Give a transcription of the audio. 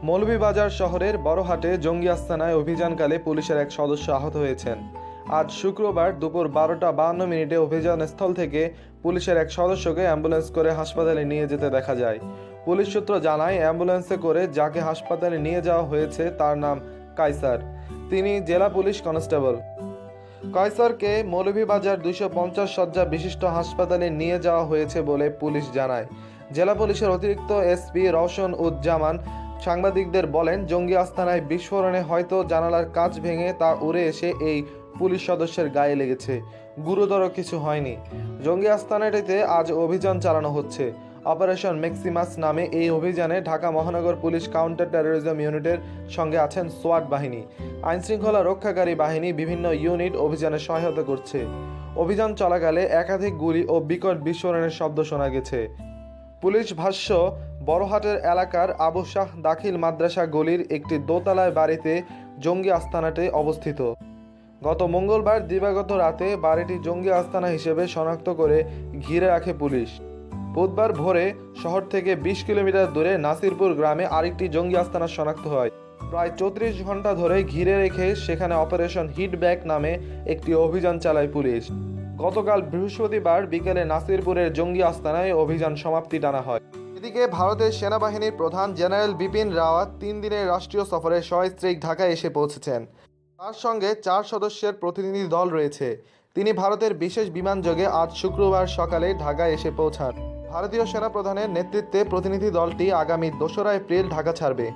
মৌলভীবাজার শহরের বড়হাটে জঙ্গি আস্তানায় অভিযানকালে পুলিশের এক সদস্য আহত হয়েছেন। আজ শুক্রবার দুপুর 12টা 52 অভিযানস্থল থেকে পুলিশের এক সদস্যকে অ্যাম্বুলেন্স করে হাসপাতালে নিয়ে যেতে দেখা যায়। পুলিশ সূত্র জানায়, অ্যাম্বুলেন্সে করে যাকে হাসপাতালে নিয়ে যাওয়া হয়েছে তার নাম কায়সার। তিনি জেলা পুলিশ কনস্টেবল। কায়সারকে মৌলভীবাজার 250 শয্যা বিশিষ্ট হাসপাতালে নিয়ে যাওয়া হয়েছে বলে পুলিশ জানায়। জেলা পুলিশের অতিরিক্ত এসপি রওশন উজ্জামান সাংবাদিকদের বলেন, জঙ্গি আস্তানায় বিস্ফোরণে হয়তো জানালার কাঁচ ভেঙে তা উড়ে এসে এই পুলিশ সদস্যের গায়ে লেগেছে। গুরুতর কিছু হয়নি। জঙ্গি আস্তানাটিতে আজ অভিযান চালানো হচ্ছে। অপারেশন ম্যাক্সিমাস নামে এই অভিযানে ঢাকা মহানগর পুলিশ কাউন্টার টেরোরিজম ইউনিটের সঙ্গে আছেন সোয়াট বাহিনী। আইনশৃঙ্খলা রক্ষাকারী বাহিনী বিভিন্ন ইউনিট অভিযানে সহায়তা করছে। অভিযান চলাকালে একাধিক গুলি ও বিকট বিস্ফোরণের শব্দ শোনা গেছে। পুলিশ ভাষ্য, বড়হাটের এলাকার আবু শাহ দাখিল মাদ্রাসা গলির একটি দোতলায় বাড়িতে জঙ্গি আস্তানাটি অবস্থিত। গত মঙ্গলবার দিবাগত রাতে বাড়িটি জঙ্গি আস্তানা হিসেবে শনাক্ত করে ঘিরে রাখে পুলিশ। বুধবার ভোরে শহর থেকে 20 কিলোমিটার দূরে নাসিরপুর গ্রামে আরেকটি জঙ্গি আস্তানা শনাক্ত হয়। প্রায় 34 ঘন্টা ধরে ঘিরে রেখে সেখানে অপারেশন হিটব্যাক নামে একটি অভিযান চালায় পুলিশ। গতকাল বৃহস্পতিবার বিকেলে নাসিরপুরের জঙ্গি আস্তানায় অভিযান সমাপ্তি টানা হয়। এদিকে ভারতের সেনাবাহিনীর প্রধান জেনারেল বিপিন রাওয়াত 3 দিনের রাষ্ট্রীয় সফরে সস্ত্রীক ঢাকায় এসে পৌঁছেছেন। তার সঙ্গে 4 সদস্যের প্রতিনিধি দল রয়েছে। তিনি ভারতের বিশেষ বিমানযোগে আজ শুক্রবার সকালে ঢাকায় এসে পৌঁছান। ভারতীয় সেনাপ্রধানের নেতৃত্বে প্রতিনিধি দলটি আগামী 2রা এপ্রিল ঢাকা ছাড়বে।